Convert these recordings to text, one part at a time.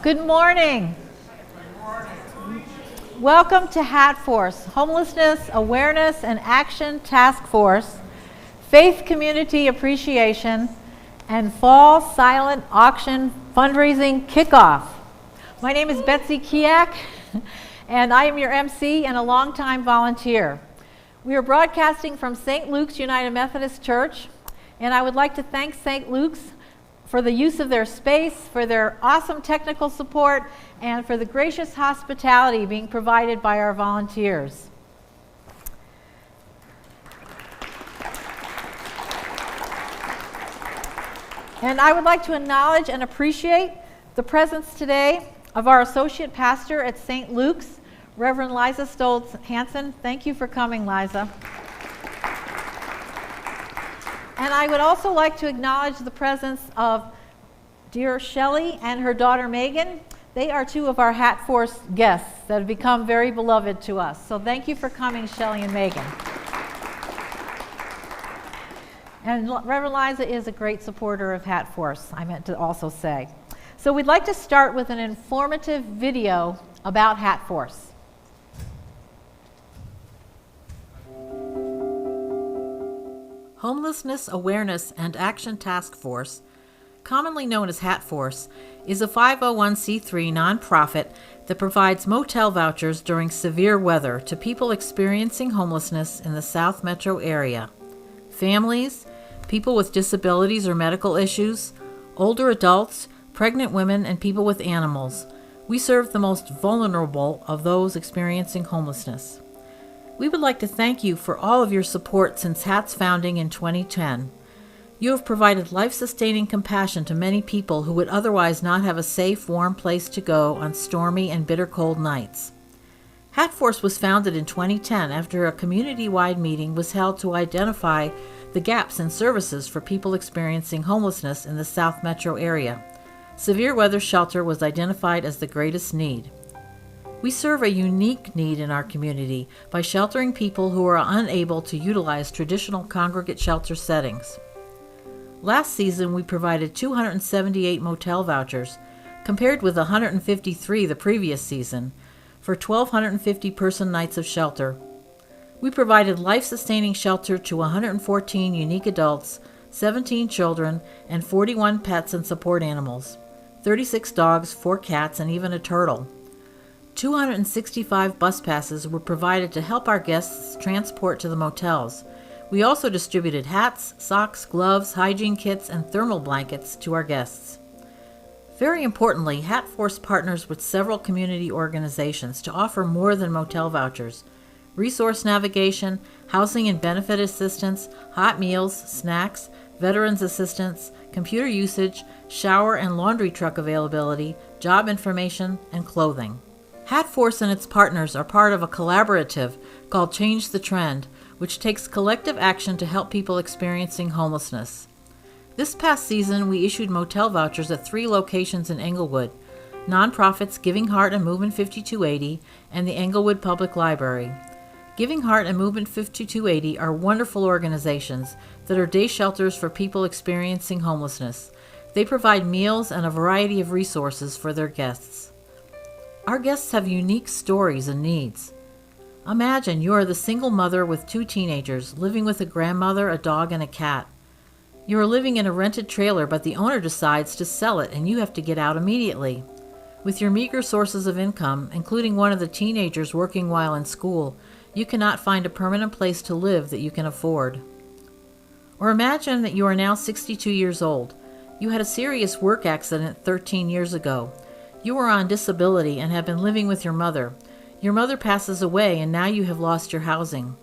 Good morning. Welcome to HAAT Force, Homelessness Awareness and Action Task Force, Faith Community Appreciation, and Fall Silent Auction Fundraising Kickoff. My name is Betsy Kiak, and I am your MC and a longtime volunteer. We are broadcasting from St. Luke's United Methodist Church, and I would like to thank St. Luke's for the use of their space, for their awesome technical support, and for the gracious hospitality being provided by our volunteers. And I would like to acknowledge and appreciate the presence today of our Associate Pastor at St. Luke's, Reverend Liza Stoltz Hansen. Thank you for coming, Liza. And I would also like to acknowledge the presence of dear Shelley and her daughter Megan. They are two of our HAAT Force guests that have become very beloved to us. So thank you for coming, Shelley and Megan. And Reverend Liza is a great supporter of HAAT Force, I meant to also say. So we'd like to start with an informative video about HAAT Force. Homelessness Awareness and Action Task Force, commonly known as HAAT Force, is a 501c3 nonprofit that provides motel vouchers during severe weather to people experiencing homelessness in the South Metro area. Families, people with disabilities or medical issues, older adults, pregnant women, and people with animals. We serve the most vulnerable of those experiencing homelessness. We would like to thank you for all of your support since HAAT's founding in 2010. You have provided life-sustaining compassion to many people who would otherwise not have a safe, warm place to go on stormy and bitter cold nights. HAAT Force was founded in 2010 after a community-wide meeting was held to identify the gaps in services for people experiencing homelessness in the South Metro area. Severe weather shelter was identified as the greatest need. We serve a unique need in our community by sheltering people who are unable to utilize traditional congregate shelter settings. Last season, we provided 278 motel vouchers, compared with 153 the previous season, for 1,250 person nights of shelter. We provided life-sustaining shelter to 114 unique adults, 17 children, and 41 pets and support animals, 36 dogs, 4 cats, and even a turtle. 265 bus passes were provided to help our guests transport to the motels. We also distributed hats, socks, gloves, hygiene kits, and thermal blankets to our guests. Very importantly, HAAT Force partners with several community organizations to offer more than motel vouchers: resource navigation, housing and benefit assistance, hot meals, snacks, veterans assistance, computer usage, shower and laundry truck availability, job information, and clothing. HAAT Force and its partners are part of a collaborative called Change the Trend, which takes collective action to help people experiencing homelessness. This past season, we issued motel vouchers at 3 locations in Englewood: nonprofits Giving Heart and Movement 5280 and the Englewood Public Library. Giving Heart and Movement 5280 are wonderful organizations that are day shelters for people experiencing homelessness. They provide meals and a variety of resources for their guests. Our guests have unique stories and needs. Imagine you are the single mother with 2 teenagers living with a grandmother, a dog, and a cat. You are living in a rented trailer, but the owner decides to sell it and you have to get out immediately. With your meager sources of income, including one of the teenagers working while in school, you cannot find a permanent place to live that you can afford. Or imagine that you are now 62 years old. You had a serious work accident 13 years ago. You are on disability and have been living with your mother. Your mother passes away and now you have lost your housing.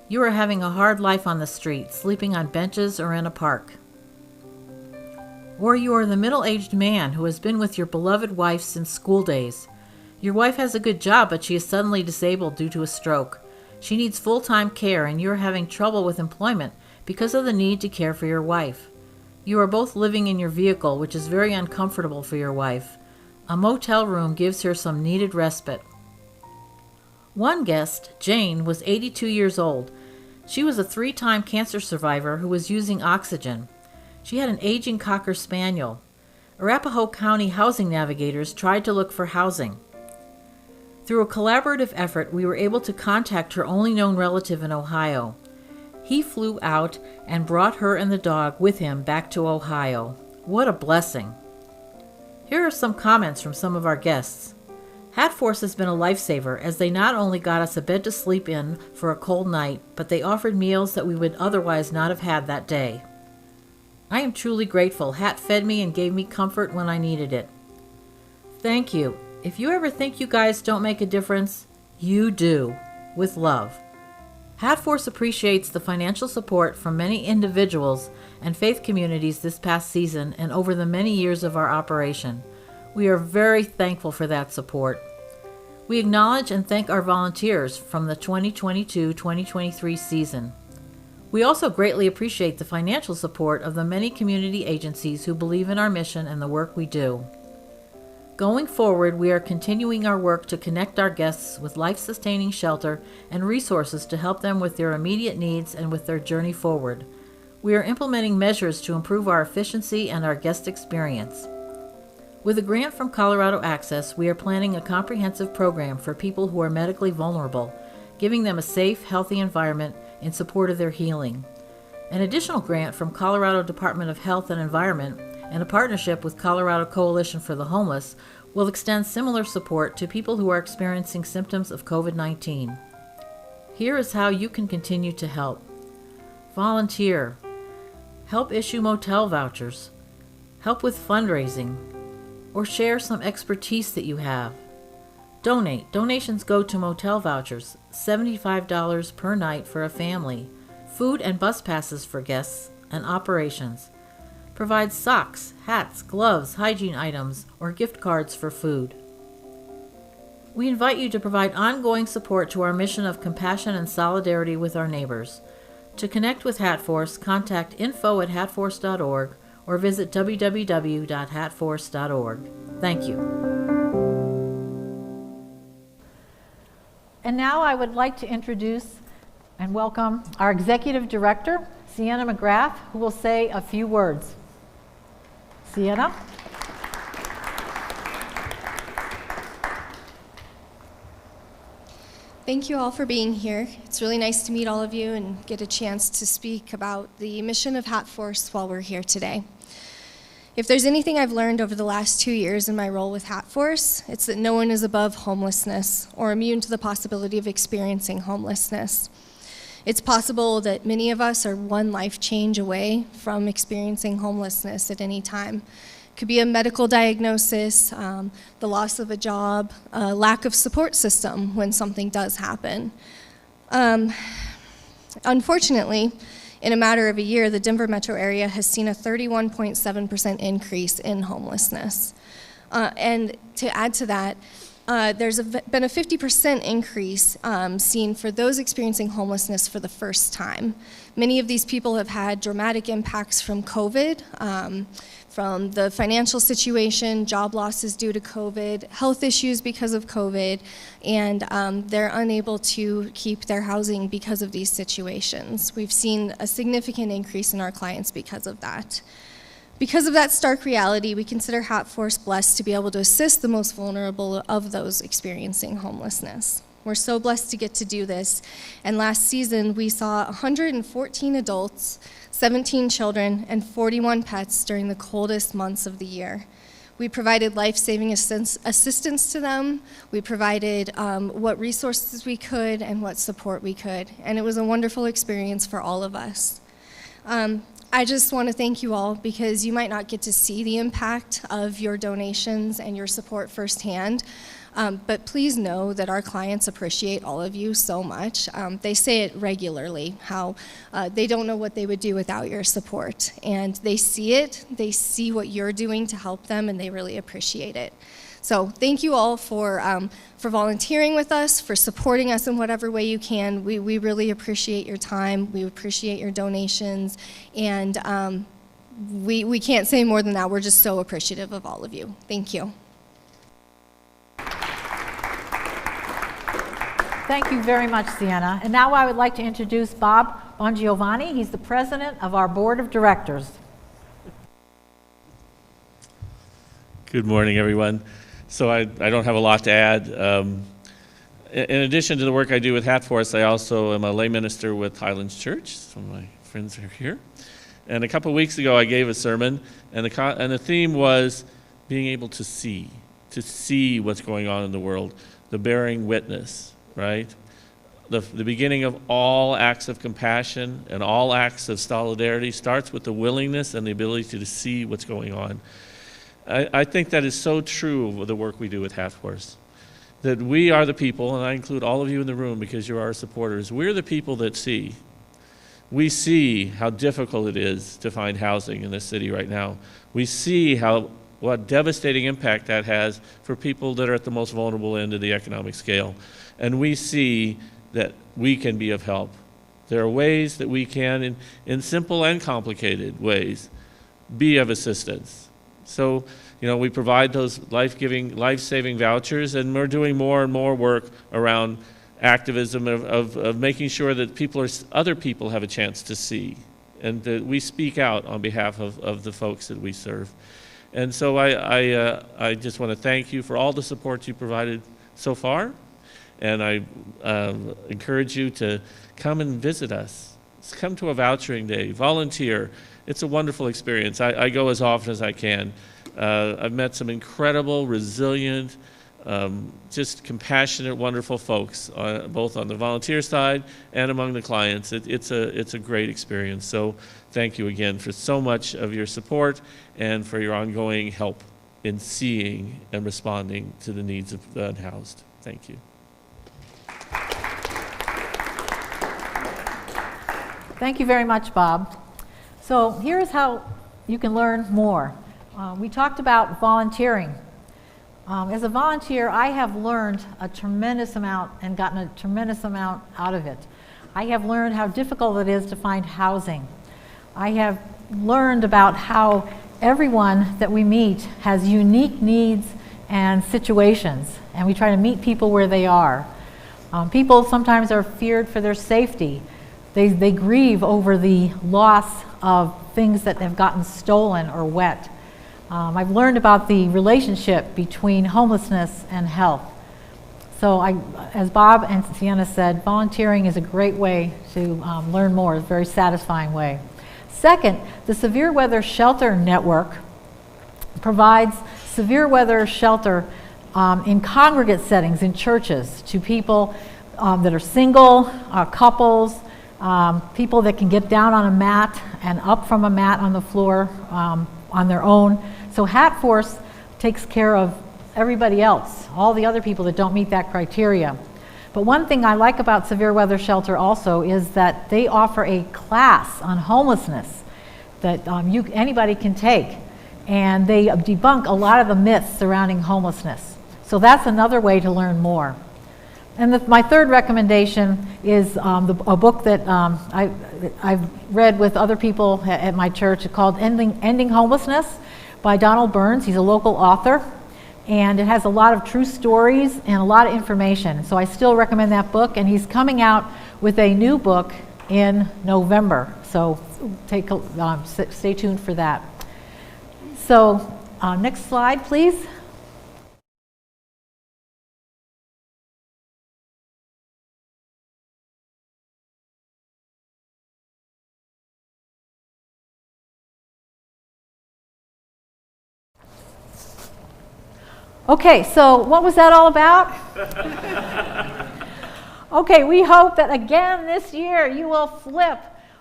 You are having a hard life on the street, sleeping on benches or in a park. Or you are the middle-aged man who has been with your beloved wife since school days. Your wife has a good job, but she is suddenly disabled due to a stroke. She needs full-time care and you are having trouble with employment because of the need to care for your wife. You are both living in your vehicle, which is very uncomfortable for your wife. A motel room gives her some needed respite. One guest, Jane, was 82 years old. She was a 3-time cancer survivor who was using oxygen. She had an aging Cocker Spaniel. Arapahoe County housing navigators tried to look for housing. Through a collaborative effort, we were able to contact her only known relative in Ohio. He flew out and brought her and the dog with him back to Ohio. What a blessing! Here are some comments from some of our guests. HAAT Force has been a lifesaver, as they not only got us a bed to sleep in for a cold night, but they offered meals that we would otherwise not have had that day. I am truly grateful. HAAT fed me and gave me comfort when I needed it. Thank you. If you ever think you guys don't make a difference, you do. With love. HAAT Force appreciates the financial support from many individuals and faith communities this past season and over the many years of our operation. We are very thankful for that support. We acknowledge and thank our volunteers from the 2022-2023 season. We also greatly appreciate the financial support of the many community agencies who believe in our mission and the work we do. Going forward, we are continuing our work to connect our guests with life-sustaining shelter and resources to help them with their immediate needs and with their journey forward. We are implementing measures to improve our efficiency and our guest experience. With a grant from Colorado Access, we are planning a comprehensive program for people who are medically vulnerable, giving them a safe, healthy environment in support of their healing. An additional grant from Colorado Department of Health and Environment and a partnership with Colorado Coalition for the Homeless will extend similar support to people who are experiencing symptoms of COVID-19. Here is how you can continue to help. Volunteer. Help issue motel vouchers. Help with fundraising. Or share some expertise that you have. Donate. Donations go to motel vouchers, $75 per night for a family, food and bus passes for guests, and operations. Provide socks, hats, gloves, hygiene items, or gift cards for food. We invite you to provide ongoing support to our mission of compassion and solidarity with our neighbors. To connect with HAAT Force, contact info@hatforce.org or visit www.hatforce.org. Thank you. And now I would like to introduce and welcome our Executive Director, Sienna McGrath, who will say a few words. Sienna? Thank you all for being here. It's really nice to meet all of you and get a chance to speak about the mission of HAAT Force while we're here today. If there's anything I've learned over the last 2 years in my role with HAAT Force, it's that no one is above homelessness or immune to the possibility of experiencing homelessness. It's possible that many of us are one life change away from experiencing homelessness at any time. It could be a medical diagnosis, the loss of a job, a lack of support system when something does happen. Unfortunately, in a matter of a year, the Denver metro area has seen a 31.7% increase in homelessness. And to add to that, there's been a 50% increase seen for those experiencing homelessness for the first time. Many of these people have had dramatic impacts from COVID, from the financial situation, job losses due to COVID, health issues because of COVID, and they're unable to keep their housing because of these situations. We've seen a significant increase in our clients because of that. Because of that stark reality, we consider HAAT Force blessed to be able to assist the most vulnerable of those experiencing homelessness. We're so blessed to get to do this. And last season, we saw 114 adults, 17 children, and 41 pets during the coldest months of the year. We provided life-saving assistance to them. We provided what resources we could and what support we could. And it was a wonderful experience for all of us. I just want to thank you all because you might not get to see the impact of your donations and your support firsthand, but please know that our clients appreciate all of you so much. They say it regularly, how they don't know what they would do without your support. And they see it, they see what you're doing to help them, and they really appreciate it. So thank you all for volunteering with us, for supporting us in whatever way you can. We really appreciate your time. We appreciate your donations. And we can't say more than that. We're just so appreciative of all of you. Thank you. Thank you very much, Sienna. And now I would like to introduce Bob Bongiovanni. He's the president of our board of directors. Good morning, everyone. So I don't have a lot to add. In addition to the work I do with HAAT Force, I also am a lay minister with Highlands Church. Some of my friends are here. And a couple of weeks ago, I gave a sermon, and the theme was being able to see what's going on in the world, the bearing witness, right? The beginning of all acts of compassion and all acts of solidarity starts with the willingness and the ability to see what's going on. I think that is so true of the work we do with HAAT Force. That we are the people, and I include all of you in the room because you're our supporters, we're the people that see. We see how difficult it is to find housing in this city right now. We see what devastating impact that has for people that are at the most vulnerable end of the economic scale. And we see that we can be of help. There are ways that we can, in simple and complicated ways, be of assistance. So, we provide those life-saving vouchers, and we're doing more and more work around activism of making sure that other people have a chance to see, and that we speak out on behalf of the folks that we serve. And so I just want to thank you for all the support you provided so far, and I encourage you to come and visit us. Come to a vouchering day, volunteer. It's a wonderful experience. I go as often as I can. I've met some incredible, resilient, just compassionate, wonderful folks, both on the volunteer side and among the clients. It's a great experience. So thank you again for so much of your support and for your ongoing help in seeing and responding to the needs of the unhoused. Thank you. Thank you very much, Bob. So here's how you can learn more. We talked about volunteering. As a volunteer, I have learned a tremendous amount and gotten a tremendous amount out of it. I have learned how difficult it is to find housing. I have learned about how everyone that we meet has unique needs and situations, and we try to meet people where they are. People sometimes are feared for their safety. They grieve over the loss of things that have gotten stolen or wet. I've learned about the relationship between homelessness and health. So as Bob and Sienna said, volunteering is a great way to learn more, a very satisfying way. Second, the Severe Weather Shelter Network provides severe weather shelter in congregate settings in churches to people that are single, couples, people that can get down on a mat and up from a mat on the floor on their own. So HAAT Force takes care of everybody else, all the other people that don't meet that criteria. But one thing I like about Severe Weather Shelter also is that they offer a class on homelessness that anybody can take. And they debunk a lot of the myths surrounding homelessness. So that's another way to learn more. And my third recommendation is a book that I've read with other people at my church called Ending Homelessness by Donald Burns. He's a local author, and it has a lot of true stories and a lot of information. So I still recommend that book, and he's coming out with a new book in November. So stay tuned for that. So next slide, please. Okay, so what was that all about? Okay, we hope that again this year you will flip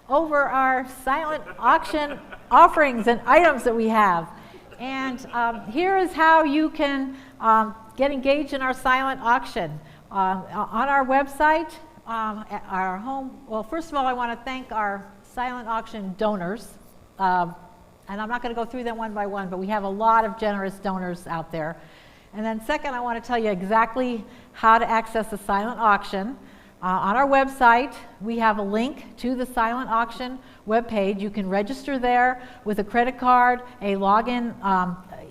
over our silent auction offerings and items that we have. And here is how you can get engaged in our silent auction. On our website, at our home, well, first of all, I want to thank our silent auction donors. And I'm not going to go through them one by one, but we have a lot of generous donors out there. And then second, I want to tell you exactly how to access the silent auction. On our website, we have a link to the silent auction webpage. You can register there with a credit card, a login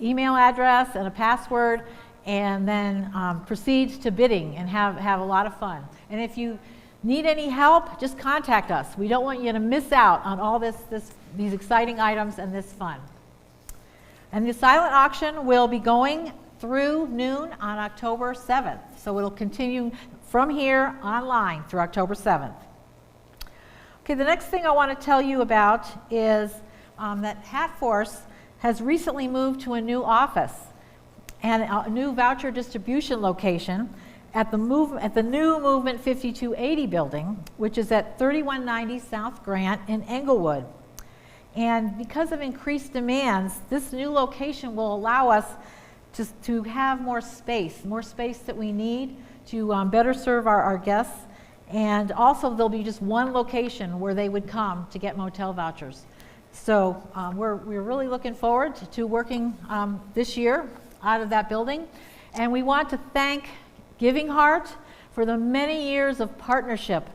email address, and a password, and then proceed to bidding and have a lot of fun. And if you need any help, just contact us. We don't want you to miss out on all these exciting items and this fun. And the silent auction will be going through noon on October 7th. So it'll continue from here online through October 7th. Okay, the next thing I want to tell you about is that HAAT Force has recently moved to a new office and a new voucher distribution location at the new Movement 5280 building, which is at 3190 South Grant in Englewood. And because of increased demands, this new location will allow us to have more space that we need to better serve our guests. And also there'll be just one location where they would come to get motel vouchers. So we're really looking forward to working this year out of that building. And we want to thank Giving Heart for the many years of partnership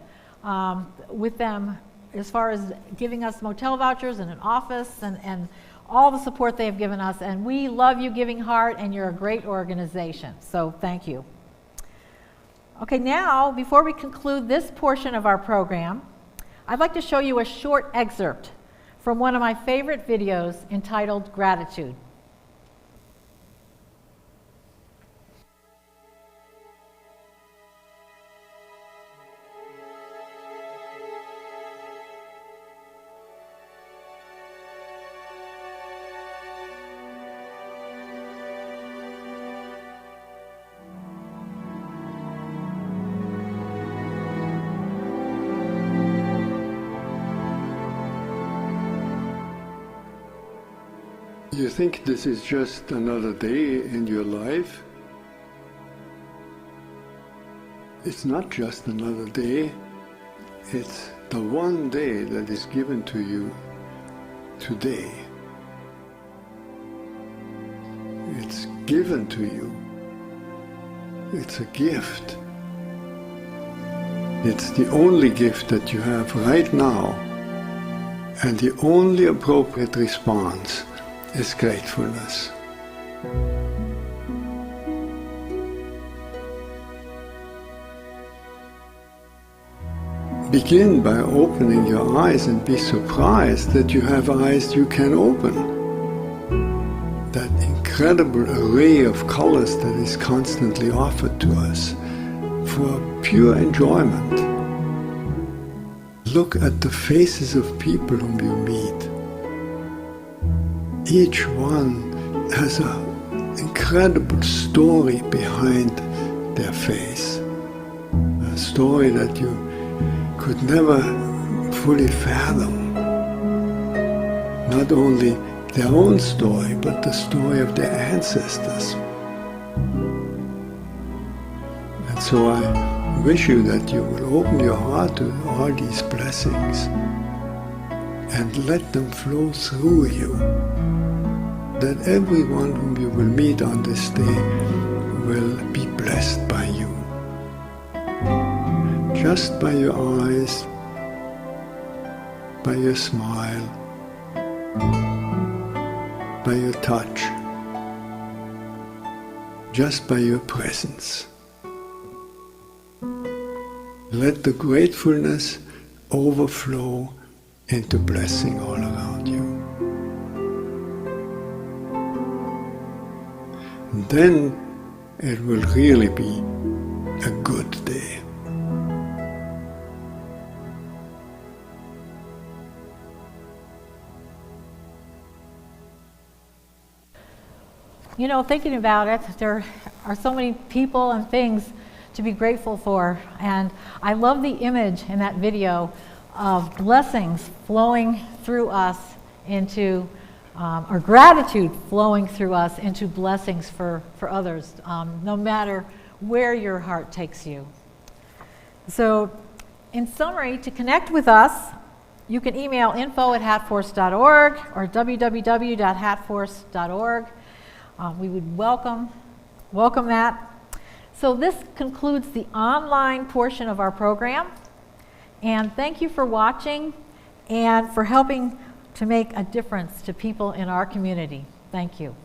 with them as far as giving us motel vouchers and an office and all the support they have given us. And we love you, Giving Heart, and you're a great organization. So thank you. Okay, now, before we conclude this portion of our program, I'd like to show you a short excerpt from one of my favorite videos entitled Gratitude. You think this is just another day in your life? It's not just another day. It's the one day that is given to you today. It's given to you. It's a gift. It's the only gift that you have right now, and the only appropriate response is gratefulness. Begin by opening your eyes and be surprised that you have eyes you can open. That incredible array of colors that is constantly offered to us for pure enjoyment. Look at the faces of people whom you meet. Each one has an incredible story behind their face. A story that you could never fully fathom. Not only their own story, but the story of their ancestors. And so I wish you that you will open your heart to all these blessings and let them flow through you. That everyone whom you will meet on this day will be blessed by you. Just by your eyes, by your smile, by your touch, just by your presence. Let the gratefulness overflow into blessing all around you. And then it will really be a good day. You know, thinking about it, there are so many people and things to be grateful for. And I love the image in that video of blessings flowing through us into or gratitude flowing through us into blessings for others, no matter where your heart takes you. So, in summary, to connect with us, you can email info@haatforce.org or www.haatforce.org. We would welcome that. So this concludes the online portion of our program. And thank you for watching and for helping to make a difference to people in our community. Thank you.